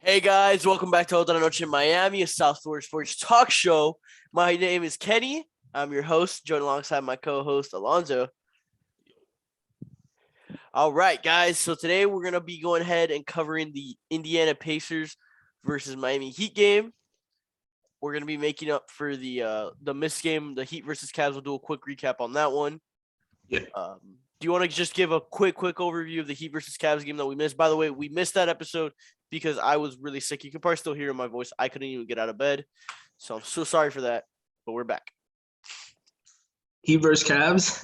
Hey guys, welcome back to Otra Noche in Miami, a South Florida sports talk show. My name is Kenny. I'm your host, joined alongside my co-host Alonzo. All right, guys. So today we're gonna be going ahead and covering the Indiana Pacers versus Miami Heat game. We're gonna be making up for the missed game, the Heat versus Cavs. We'll do a quick recap on that one. Yeah. Do you want to just give a quick overview of the Heat versus Cavs game that we missed? By the way, we missed that episode because I was really sick. You can probably still hear my voice. I couldn't even get out of bed. So I'm so sorry for that, but we're back. Heat versus Cavs.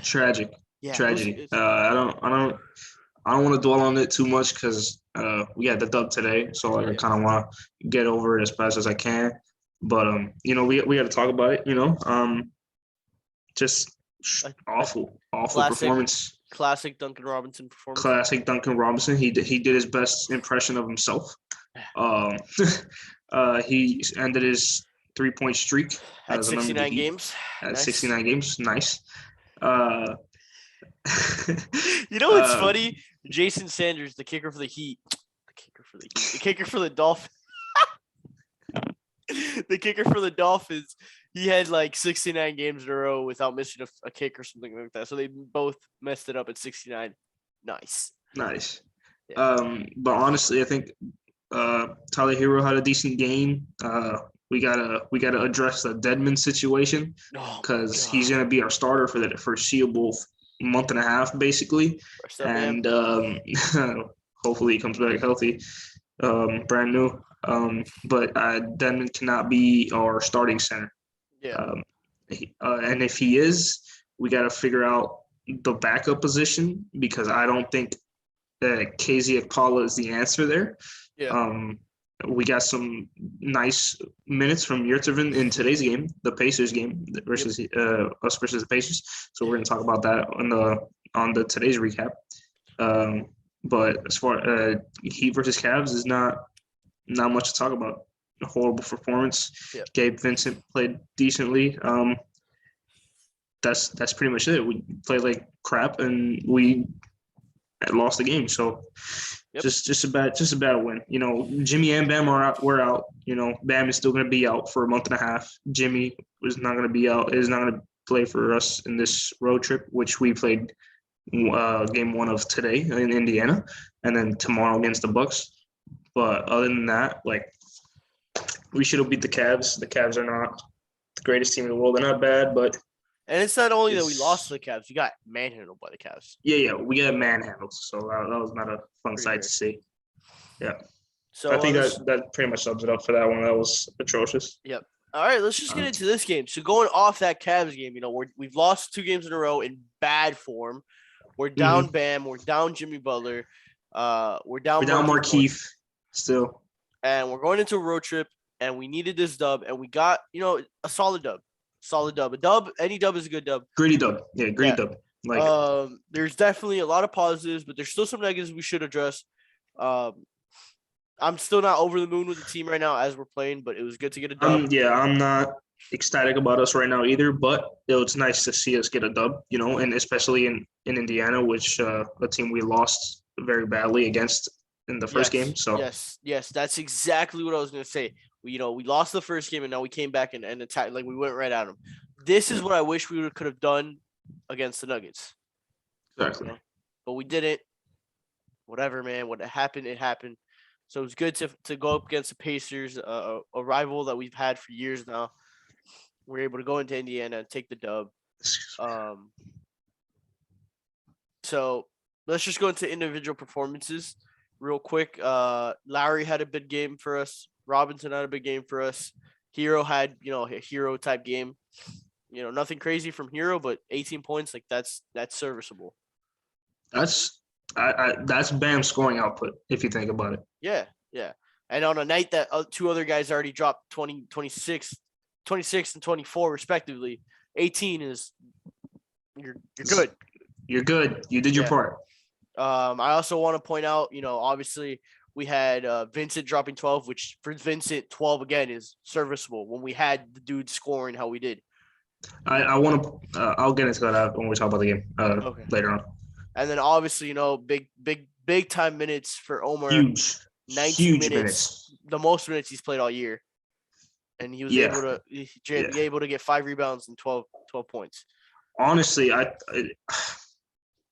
Tragic. Yeah, Tragedy. I don't want to dwell on it too much because we had the dub today, so I kind of want to get over it as fast as I can. But we got to talk about it. Just awful performance. Classic Duncan Robinson performance. Classic Duncan Robinson. He did his best impression of himself. He ended his 3-point streak at 69 games. At 69 games, nice. You know what's funny? Jason Sanders, the kicker for the Heat, the kicker for the Dolphins. The kicker for the Dolphins, he had like 69 games in a row without missing a kick or something like that. So they both messed it up at 69. Nice. Yeah. But honestly, I think Tyler Hero had a decent game. We gotta address the Deadman situation because he's gonna be our starter for the foreseeable month and a half, basically. And hopefully he comes back healthy, brand new. But Deadman cannot be our starting center. Yeah. And if he is, we got to figure out the backup position because I don't think that KZ Akpala is the answer there. Yeah. We got some nice minutes from Yurtseven in today's game, the Pacers game versus us versus the Pacers. So we're going to talk about that on the today's recap. But as far Heat versus Cavs is not much to talk about. A horrible performance. Yeah. Gabe Vincent played decently. That's pretty much it. We played like crap and we lost the game. So just a bad win. Jimmy and Bam we're out. Bam is still going to be out for a month and a half. Jimmy is not going to play for us in this road trip, which we played game one of today in Indiana, and then tomorrow against the Bucks. But other than that, we should have beat the Cavs. The Cavs are not the greatest team in the world. They're not bad, but and it's not only that we lost to the Cavs, we got manhandled by the Cavs. Yeah, we got manhandled. So that was not a fun sight to see. Yeah. So I think that pretty much sums it up for that one. That was atrocious. Yep. All right, let's just get into this game. So going off that Cavs game, we've lost 2 games in a row in bad form. We're down Bam. We're down Jimmy Butler. We're down Markieff still. And we're going into a road trip, and we needed this dub, and we got, a solid dub. A dub, any dub is a good dub. Gritty dub. Yeah, gritty dub. There's definitely a lot of positives, but there's still some negatives we should address. I'm still not over the moon with the team right now as we're playing, but it was good to get a dub. I'm not ecstatic about us right now either, but it's nice to see us get a dub, and especially in Indiana, which a team we lost very badly against in the first game. So yes, that's exactly what I was gonna say. We lost the first game and now we came back and attacked, we went right at them. This is what I wish we could have done against the Nuggets. Exactly. But we didn't. Whatever, man. What happened, it happened. So it was good to go up against the Pacers, a rival that we've had for years now. We're able to go into Indiana and take the dub. So let's just go into individual performances real quick. Lowry had a big game for us. Robinson had a big game for us. Hero had, a hero type game. Nothing crazy from Hero, but 18 points, that's serviceable. That's Bam's scoring output if you think about it. Yeah. And on a night that 2 other guys already dropped 20, 26 and 24 respectively, 18 is you're good. You're good. You did your part. I also want to point out, obviously we had Vincent dropping 12, which for Vincent 12 again is serviceable when we had the dude scoring how we did. I want to I'll get into that when we talk about the game later on. And then obviously, big big time minutes for Omar. Huge 19 minutes. minutes, the most minutes he's played all year, and he was able to get 5 rebounds and 12 points. Honestly, I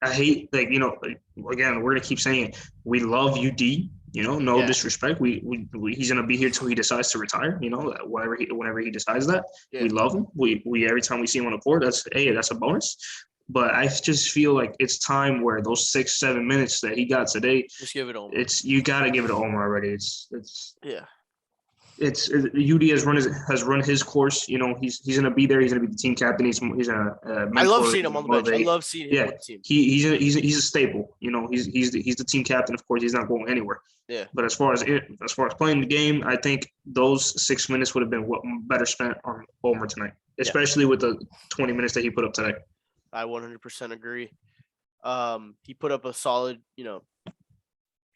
hate, like, again, we're gonna keep saying it. We love UD. No disrespect. We he's gonna be here till he decides to retire. Whenever he decides that, we love him. We every time we see him on the court, that's a bonus. But I just feel like it's time where those 6-7 minutes that he got today, just give it to Omar. You gotta give it to Omar already. UD has run his course. He's gonna be there. He's gonna be the team captain. He's gonna mentor. I love seeing him on the bench. I love seeing him with the team. He's a staple. He's the team captain. Of course, he's not going anywhere. Yeah. But as far as playing the game, I think those 6 minutes would have been better spent on Omar tonight, especially with the 20 minutes that he put up today. I 100% agree. He put up a solid,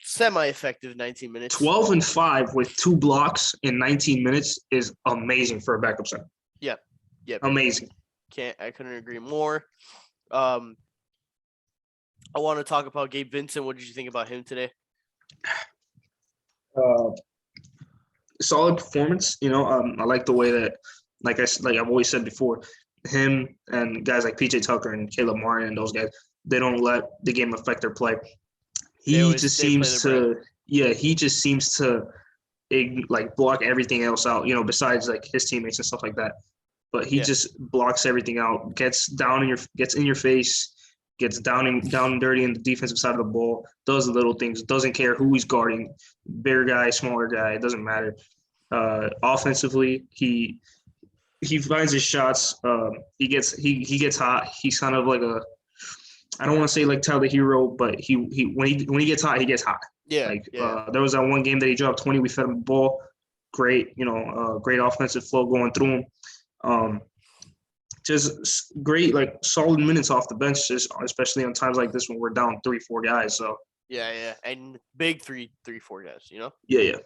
semi-effective 19 minutes. 12 and 5 with 2 blocks in 19 minutes is amazing for a backup center. Yep. Amazing. I couldn't agree more. I want to talk about Gabe Vincent. What did you think about him today? Solid performance. I like the way that, like I've always said before, him and guys like PJ Tucker and Caleb Martin and those guys, they don't let the game affect their play. He just seems to block everything else out, besides like his teammates and stuff like that. But he just blocks everything out, gets in your face, gets down and dirty in the defensive side of the ball, does the little things, doesn't care who he's guarding, bigger guy, smaller guy, it doesn't matter. Offensively, he finds his shots. He gets hot. He's kind of like I don't want to say like Tyler Hero, but when he gets hot, he gets hot. Yeah. There was that one game that he dropped 20. We fed him the ball. Great, great offensive flow going through him. Just great, like solid minutes off the bench, especially on times like this when we're down 3-4 guys. So and big 3-4 guys. Yeah.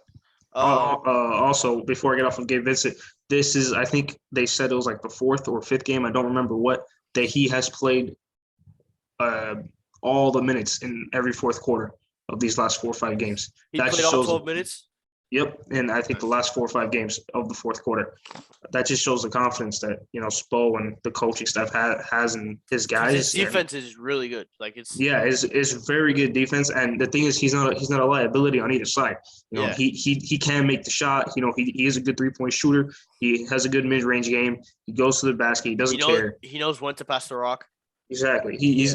Also, before I get off of Gabe Vincent, this is, I think they said it was like the 4th or 5th game, I don't remember what, that he has played all the minutes in every 4th quarter of these last 4 or 5 games. He played all 12 minutes? Yep, and I think the last 4 or 5 games of the 4th quarter. That just shows the confidence that, Spo and the coaching staff has in his guys. His defense is really good. It's very good defense, and the thing is, he's not a liability on either side. He can make the shot. He is a good 3-point shooter. He has a good mid-range game. He goes to the basket. He doesn't care. He knows when to pass the rock. Exactly. He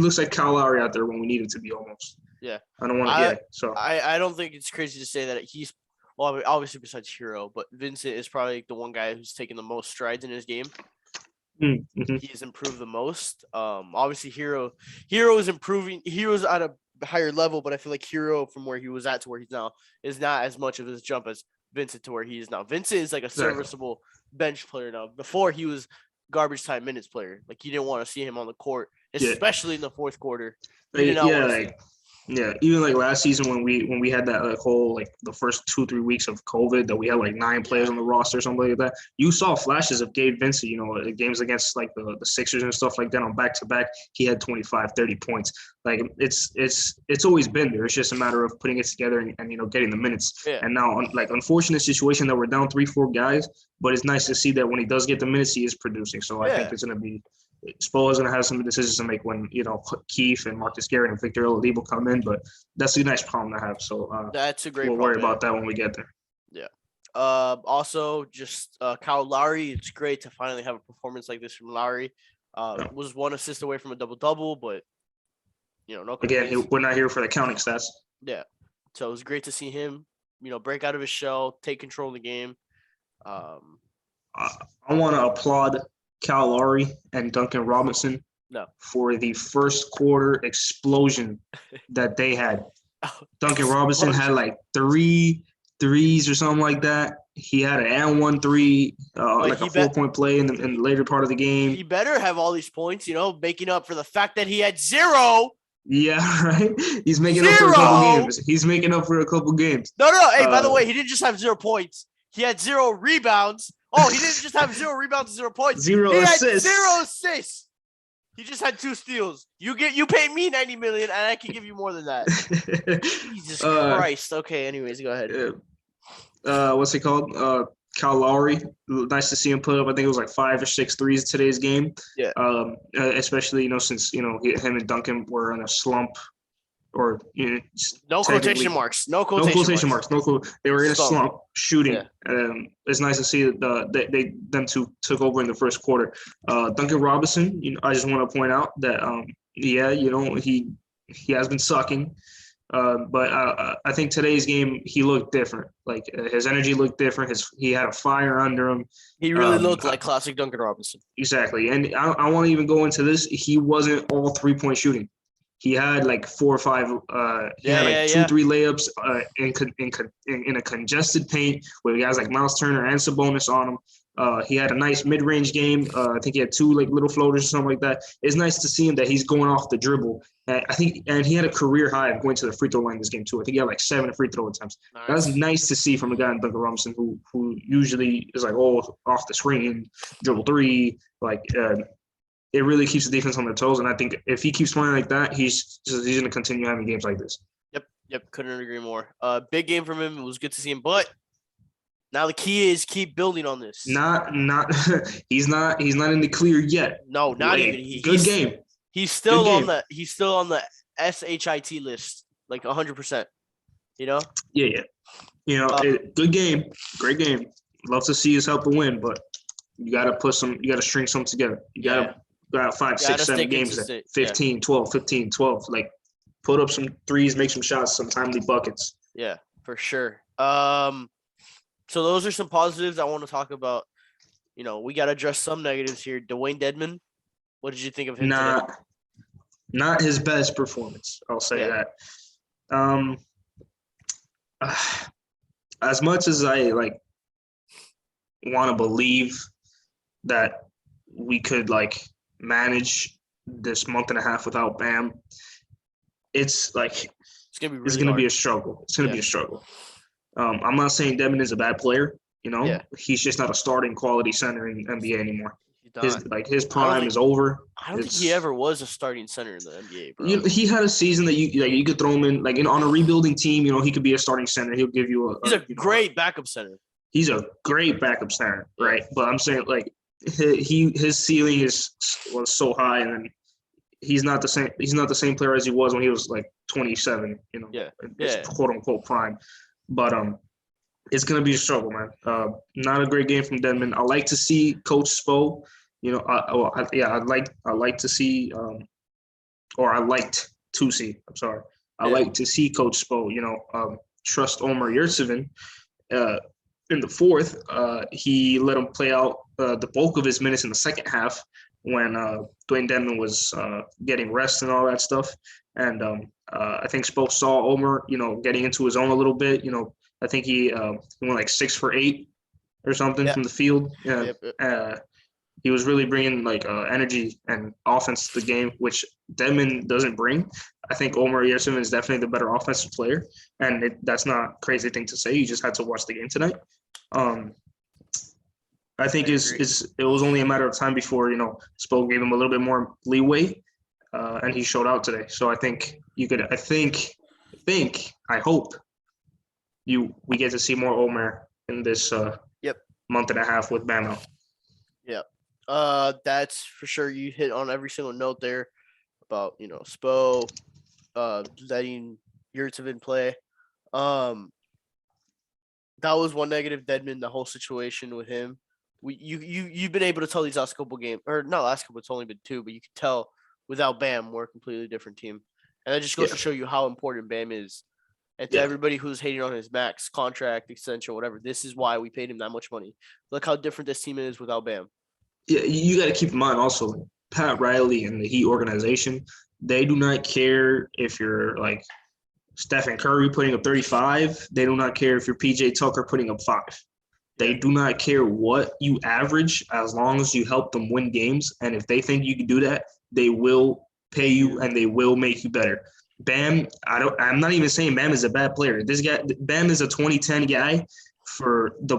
looks like Kyle Lowry out there when we need him to be almost. Yeah. I don't want to. So I don't think it's crazy to say that he's, well, obviously besides Hero, but Vincent is probably the one guy who's taken the most strides in his game. Mm-hmm. He has improved the most. Obviously Hero is improving. Hero's at a higher level, but I feel like Hero from where he was at to where he's now is not as much of his jump as Vincent to where he is now. Vincent is like a serviceable bench player now. Before he was garbage time minutes player. Like you didn't want to see him on the court, especially in the 4th quarter. Even like last season when we had that whole the first 2-3 weeks of COVID that we had like 9 players on the roster or something like that. You saw flashes of Gabe Vincent, games against like the Sixers and stuff like that on back-to-back. He had 25, 30 points. Like it's always been there. It's just a matter of putting it together and getting the minutes. Yeah. And now unfortunate situation that we're down 3-4 guys, but it's nice to see that when he does get the minutes, he is producing. So I think it's going to be. Spo is going to have some decisions to make when Keith and Marcus Garrett and Victor Oladipo come in, but that's a nice problem to have. So that's a great. We'll worry about that when we get there. Yeah. Also, just Kyle Lowry. It's great to finally have a performance like this from Lowry. Was 1 assist away from a double-double, but no. Again, we're not here for the counting stats. Yeah. So it was great to see him, break out of his shell, take control of the game. I want to applaud Kyle Lowry and Duncan Robinson for the first quarter explosion that they had. Duncan Robinson had like 3 threes or something like that. He had an and 1 3, like a 4-point play in the later part of the game. He better have all these points, making up for the fact that he had 0. Yeah, right. He's making up for a couple games. He's making up for a couple games. No. Hey, by the way, he didn't just have 0 points. He had 0 rebounds. Oh, he didn't just have 0 rebounds and 0 points. 0 assists. Had 0 assists. He just had 2 steals. You pay me $90 million, and I can give you more than that. Jesus Christ. Okay. Anyways, go ahead. What's he called? Kyle Lowry. Nice to see him put up. I think it was like 5 or 6 threes today's game. Yeah. Especially since him and Duncan were in a slump, or no quotation marks. No quotation marks. They were in a slump shooting. Yeah. It's nice to see that them two took over in the first quarter. Duncan Robinson. I just want to point out that he has been sucking. But I think today's game he looked different. Like his energy looked different. He had a fire under him. He really looked like classic Duncan Robinson. Exactly, and I want to even go into this. He wasn't all 3-point shooting. He had like 4 or 5. He had like 2-3 layups in a congested paint with guys like Miles Turner and Sabonis on him. He had a nice mid-range game. I think he had 2 like little floaters or something like that. It's nice to see him that he's going off the dribble. And he had a career high of going to the free throw line this game too. I think he had like 7 free throw attempts. Nice. That's nice to see from a guy in Duncan Robinson who usually is like off the screen, dribble 3. Like it really keeps the defense on their toes. And I think if he keeps playing like that, he's going to continue having games like this. Yep. Couldn't agree more. Big game from him. It was good to see him, but. Now the key is keep building on this. Not he's not in the clear yet. No, not even. Good game. He's still on the SHIT list, like 100%. Yeah. Good game, great game. Love to see us help the win, but you gotta string some together. You gotta 5, 6, 7 games at 15, 12, 15, 12. Like put up some threes, make some shots, some timely buckets. Yeah, for sure. So those are some positives I want to talk about. We got to address some negatives here. Dewayne Dedmon, what did you think of him today? Not his best performance. I'll say that. As much as I want to believe that we could manage this month and a half without Bam, it's gonna be a struggle. It's gonna be a struggle. I'm not saying Dedmon is a bad player. He's just not a starting quality center in NBA anymore. His prime is over. I don't think he ever was a starting center in the NBA, bro. He had a season that you could throw him in on a rebuilding team. He could be a starting center. He'll give you He's a great backup center. He's a great backup center, right? But I'm saying his ceiling was so high, and then he's not the same. He's not the same player as he was when he was 27. His quote unquote prime. But it's gonna be a struggle, man. Not a great game from Dedmon. I like to see Coach Spo. I'd like to see, or I liked to see. I'm sorry. I like to see Coach Spo. Trust Omer Yurtseven. In the fourth, he let him play out the bulk of his minutes in the second half when Dewayne Dedmon was getting rest and all that stuff. And I think Spo saw Omer, getting into his own a little bit. I think he went 6 for 8 or something from the field. He was really bringing energy and offense to the game, which Dedmon doesn't bring. I think Omer Yurtseven is definitely the better offensive player, and that's not a crazy thing to say. You just had to watch the game tonight. I think it was only a matter of time before Spo gave him a little bit more leeway, and he showed out today. So I think I hope we get to see more Omer in this month and a half with Bam out. That's for sure. You hit on every single note there about Spo letting Yurtseven play. That was one negative. Dedmon, the whole situation with him. You've been able to tell these last couple games, or not last couple. It's only been 2, but you can tell without Bam, we're a completely different team, and that just goes to show you how important Bam is. And to everybody who's hating on his max contract extension, whatever, this is why we paid him that much money. Look how different this team is without Bam. Yeah, you got to keep in mind also, Pat Riley and the Heat organization, they do not care if you're Stephen Curry putting up 35. They do not care if you're PJ Tucker putting up 5. They do not care what you average as long as you help them win games. And if they think you can do that, they will pay you and they will make you better. Bam, I'm not even saying Bam is a bad player. This guy, Bam is a 2010 guy for the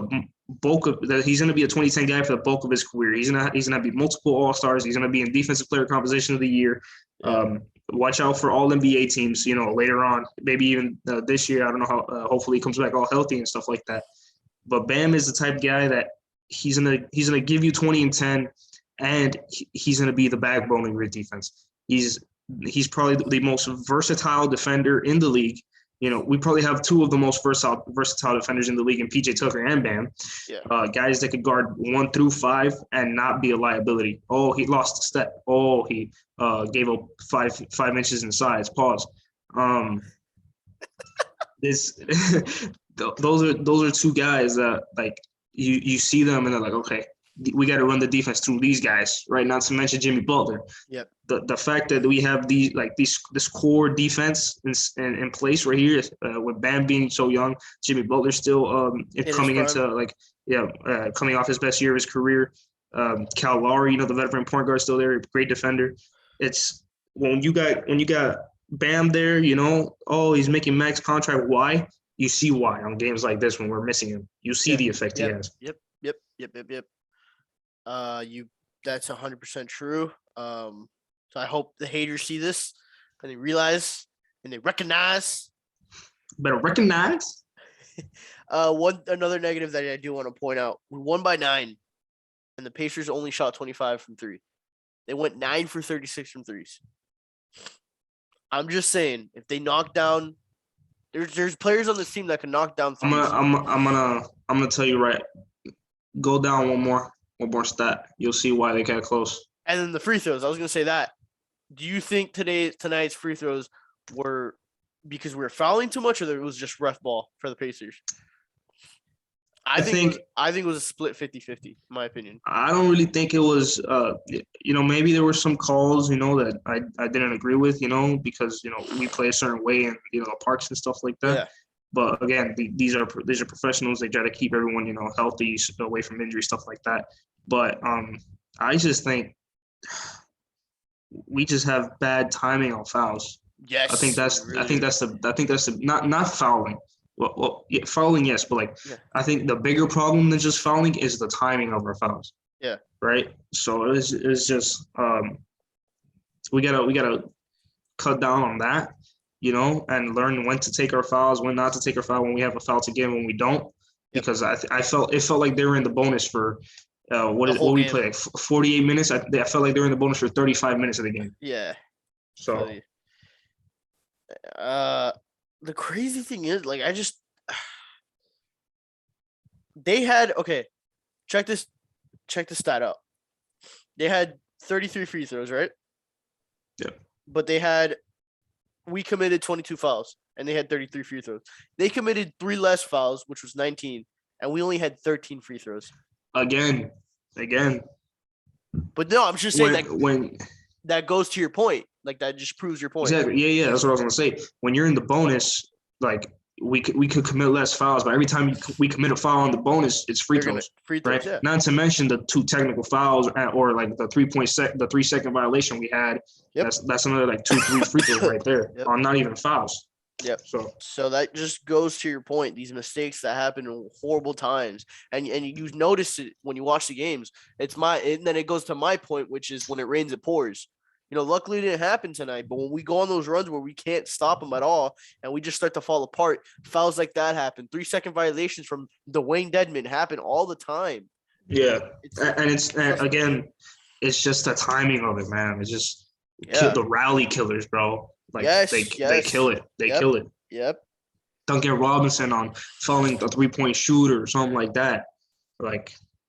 bulk of that. He's going to be a 2010 guy for the bulk of his career. He's gonna be multiple All-Stars. He's going to be in Defensive Player Composition of the Year. Watch out for all NBA teams. Later on, maybe even this year. I don't know how. Hopefully, he comes back all healthy and stuff like that. But Bam is the type of guy that he's gonna give you 20 and 10, and he's gonna be the backbone of your defense. He's probably the most versatile defender in the league. We probably have two of the most versatile defenders in the league in PJ Tucker and Bam. Yeah. Guys that could guard 1 through 5 and not be a liability. Oh, he lost a step. Oh, he gave up 5 inches in size. Pause. This those are two guys that like you see them and they're like, okay, we got to run the defense through these guys, right? Not to mention Jimmy Butler. Yep. The fact that we have this core defense in place right here, with Bam being so young, Jimmy Butler still coming off his best year of his career. Cal Lowry, the veteran point guard, still there, great defender. It's when you got Bam there, he's making max contract. Why? You see why on games like this when we're missing him. You see the effect he has. Yep. That's 100% true. So I hope the haters see this and they realize and they recognize. Better recognize. Another negative that I do want to point out: we won by 9, and the Pacers only shot 25 from 3. They went 9 for 36 from threes. I'm just saying, if they knock down, there's players on this team that can knock down threes. I'm gonna tell you right. Go down one more stat. You'll see why they got close. And then the free throws. I was gonna say that. Do you think tonight's free throws were because we were fouling too much, or it was just ref ball for the Pacers? I think it was a split 50-50, in my opinion. I don't really think it was. Maybe there were some calls, that I didn't agree with, because we play a certain way in the parks and stuff like that. Yeah. But again, these are professionals. They try to keep everyone healthy, away from injury, stuff like that. But I just think we just have bad timing on fouls. Yes. I think that's the not fouling. Well, yeah, fouling, yes, but I think the bigger problem than just fouling is the timing of our fouls. Yeah. Right. So it's just we gotta cut down on that, and learn when to take our fouls, when not to take our foul, when we have a foul to give, when we don't. Because I felt like they were in the bonus for what we played 48 minutes. I felt like they were in the bonus for 35 minutes of the game. Yeah. So. The crazy thing is, they had check this stat out. They had 33 free throws, right? Yeah. But we committed 22 fouls, and they had 33 free throws. They committed 3 less fouls, which was 19, and we only had 13 free throws. Again. But no, I'm just saying that goes to your point. That just proves your point. Exactly. Yeah. That's what I was gonna say. When you're in the bonus, we could commit less fouls, but every time we commit a foul on the bonus, it's free throws. Right. Yeah. Not to mention the 2 technical fouls or the 3-second violation we had. Yep. That's another 2-3 free throws right there on not even fouls. Yep. So that just goes to your point. These mistakes that happen in horrible times, and you notice it when you watch the games. And then it goes to my point, which is when it rains, it pours. Luckily it didn't happen tonight, but when we go on those runs where we can't stop them at all and we just start to fall apart, fouls like that happen. 3-second violations from Dwayne Dedmon happen all the time. Yeah. Again, it's just the timing of it, man. It's just the rally killers, bro. They kill it. They kill it. Yep. Duncan Robinson on fouling a 3-point shooter or something like that.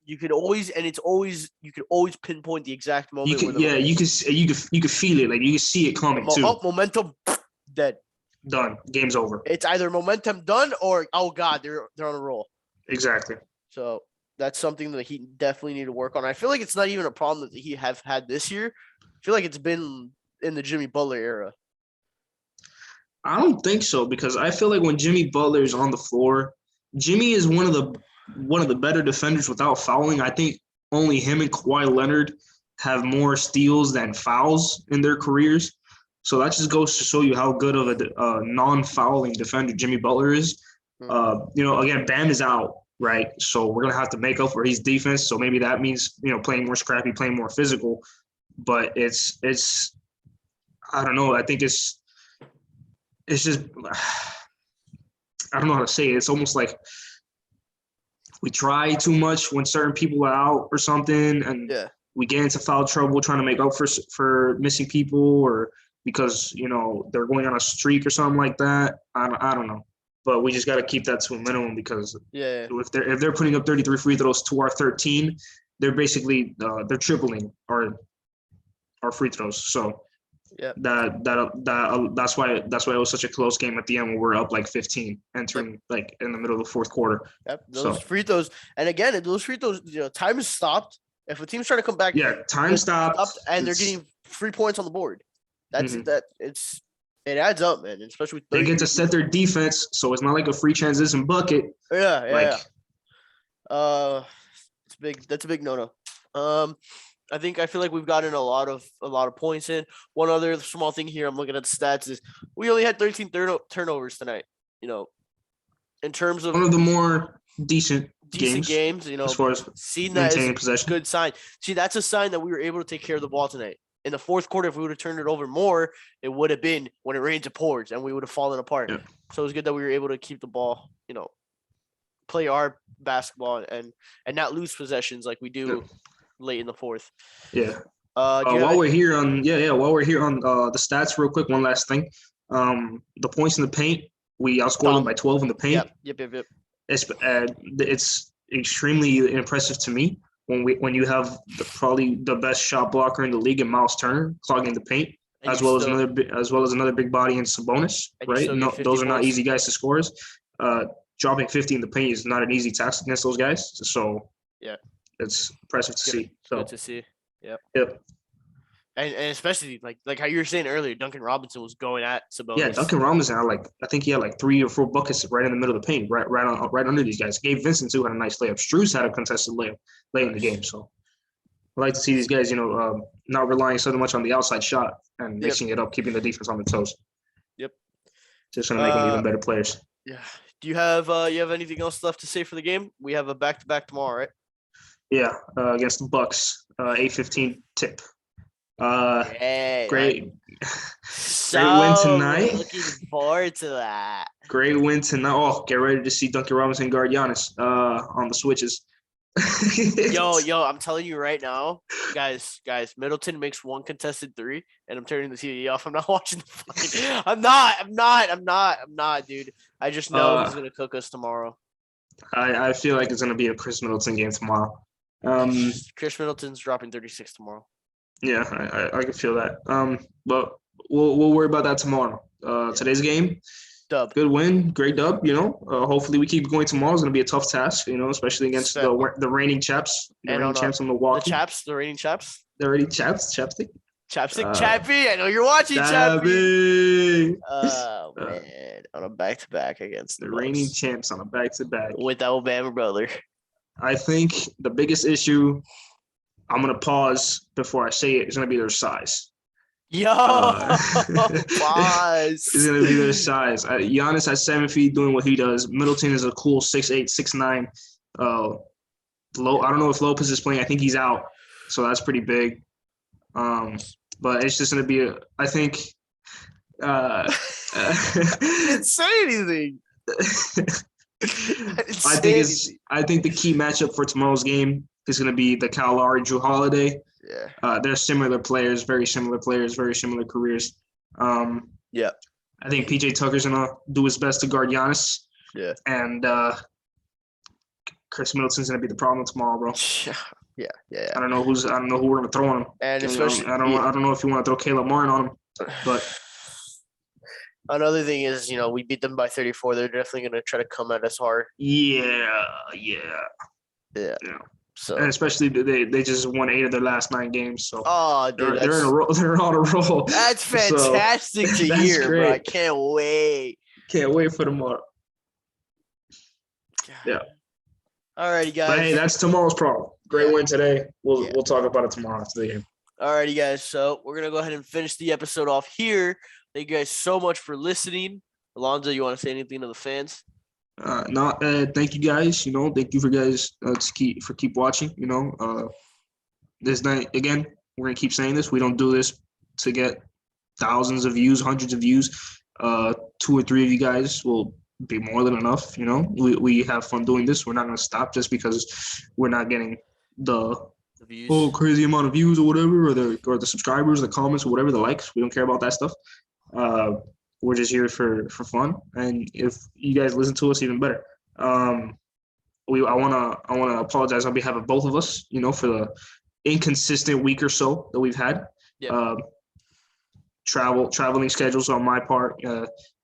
You could always pinpoint the exact moment. You could feel it. You can see it coming too. Momentum dead. Done. Game's over. It's either momentum done or oh god, they're on a roll. Exactly. So that's something that he definitely need to work on. I feel like it's not even a problem that he have had this year. I feel like it's been in the Jimmy Butler era. I don't think so, because I feel like when Jimmy Butler is on the floor, Jimmy is one of the better defenders without fouling. I think only him and Kawhi Leonard have more steals than fouls in their careers. So that just goes to show you how good of a non-fouling defender Jimmy Butler is. Again, Bam is out. right? So we're gonna have to make up for his defense. So maybe that means playing more scrappy, playing more physical. But it's I don't know. I think it's just I don't know how to say it. It's almost like we try too much when certain people are out or something, and we get into foul trouble trying to make up for missing people, or because they're going on a streak or something like that. I don't know, but we just got to keep that to a minimum because if they're putting up 33 free throws to our 13, they're basically they're tripling our free throws. So that's why it was such a close game at the end when we're up like 15 entering like in the middle of the fourth quarter. Those free throws, and again, those free throws, time is stopped. If a team's trying to come back, time stopped, and they're getting 3 points on the board. That's it adds up, man. Especially with they get to set their defense, so it's not like a free transition bucket. It's big. That's a big no-no. I feel like we've gotten a lot of points in. One other small thing here, I'm looking at the stats, is we only had 13 turnovers tonight. In terms of one of the more decent games, as far as seeing that is possession. Good sign. See, that's a sign that we were able to take care of the ball tonight. In the fourth quarter, if we would have turned it over more, it would have been when it rains, it pours, and we would have fallen apart. Yeah. So it was good that we were able to keep the ball, play our basketball and not lose possessions like we do late in the fourth. Yeah. While we're here on the stats, real quick, one last thing. The points in the paint, we outscored them by 12 in the paint. Yep. It's extremely impressive to me when you have probably the best shot blocker in the league in Miles Turner clogging the paint, as well as another big body in Sabonis, right? No, those are not easy guys to score. Dropping 50 in the paint is not an easy task against those guys. So it's impressive to see. So good to see. Yep. And especially like how you were saying earlier, Duncan Robinson was going at Sabonis. Yeah, Duncan Robinson I think he had like 3 or 4 buckets right in the middle of the paint, right under these guys. Gabe Vincent too had a nice layup. Struz had a contested layup late in the game. So I like to see these guys, not relying so much on the outside shot and mixing it up, keeping the defense on their toes. Yep. Just gonna make them even better players. Yeah. Do you have anything else left to say for the game? We have a back-to-back tomorrow, right? Yeah, against the Bucks, 8:15 tip. Great win tonight. Looking forward to that. Great win tonight. Oh, get ready to see Duncan Robinson guard Giannis on the switches. Yo, I'm telling you right now, guys, Middleton makes 1 contested 3, and I'm turning the TV off. I'm not watching the fucking. I'm not, dude. I just know he's gonna cook us tomorrow. I feel like it's gonna be a Chris Middleton game tomorrow. Chris Middleton's dropping 36 tomorrow. Yeah, I can feel that. But we'll worry about that tomorrow. Today's game, dub. Good win, great dub. Hopefully we keep going tomorrow. It's gonna be a tough task. Especially against the reigning chaps, champs in Milwaukee. The reigning chaps. Chapstick. Chappy. I know you're watching, Chappy. Oh man, on a back-to-back against the reigning champs on a back-to-back with the Alabama brother. I think the biggest issue, I'm going to pause before I say it, is going to be their size. Pause. It's going to be their size. Giannis at 7 feet doing what he does. Middleton is a cool 6'8", 6'9". I don't know if Lopez is playing. I think he's out. So that's pretty big. But it's just going to be I think didn't say anything. I think the key matchup for tomorrow's game is going to be the Kyle Lowry, Drew Holiday. Yeah. They're similar players, very similar careers. Yeah. I think PJ Tucker's going to do his best to guard Giannis. Yeah. And Chris Middleton's going to be the problem tomorrow, bro. Yeah. I don't know who we're going to throw on him. And especially, I don't know if you want to throw Caleb Martin on him, but. Another thing is, we beat them by 34. They're definitely going to try to come at us hard. Yeah. So, and especially they just won 8 of their last 9 games. So dude, they're in a roll. They're on a roll. That's fantastic to hear, bro. I can't wait. Can't wait for tomorrow. God. Yeah. Alrighty, guys. But hey, that's tomorrow's problem. Great win today. We'll talk about it tomorrow after the game. Alrighty, guys. So we're gonna go ahead and finish the episode off here. Thank you guys so much for listening. Alonzo, you want to say anything to the fans? Thank you guys. Thank you for guys to keep watching. This night again, we're gonna keep saying this. We don't do this to get thousands of views, hundreds of views. Two or three of you guys will be more than enough. We have fun doing this. We're not gonna stop just because we're not getting the views. Crazy amount of views or whatever, or the subscribers, the comments, or whatever, the likes. We don't care about that stuff. We're just here for fun, and if you guys listen to us, even better. I wanna apologize on behalf of both of us, for the inconsistent week or so that we've had. Yeah. Traveling schedules on my part.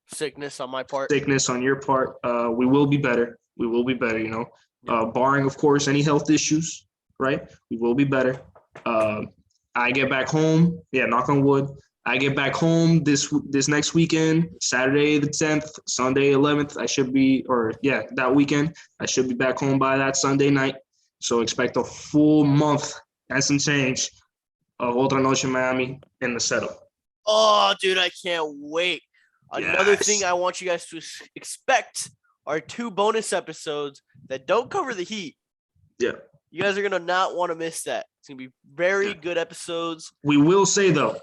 Sickness on my part. Sickness on your part. We will be better. We will be better. Barring, of course, any health issues. Right. We will be better. I get back home. Yeah. Knock on wood. I get back home this next weekend, Saturday the 10th, Sunday 11th. That weekend. I should be back home by that Sunday night. So expect a full month and some change of Otra Noche Miami in the setup. Oh, dude, I can't wait. Another thing I want you guys to expect are 2 bonus episodes that don't cover the Heat. Yeah. You guys are going to not want to miss that. It's going to be very good episodes. We will say, though,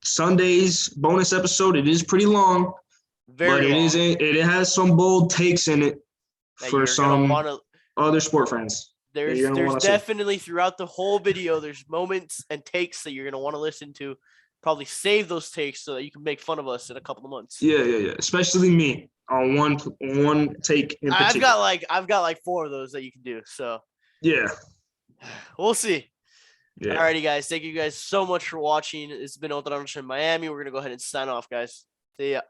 Sunday's bonus episode, it is pretty long. But it has some bold takes in it for some other sport friends. There's definitely throughout the whole video, there's moments and takes that you're going to want to listen to. Probably save those takes so that you can make fun of us in a couple of months. Yeah. Especially me on one take in particular. I've got like 4 of those that you can do. So yeah, we'll see. Yeah. Alrighty, guys. Thank you guys so much for watching. It's been Otra Noche in Miami. We're gonna go ahead and sign off, guys. See ya.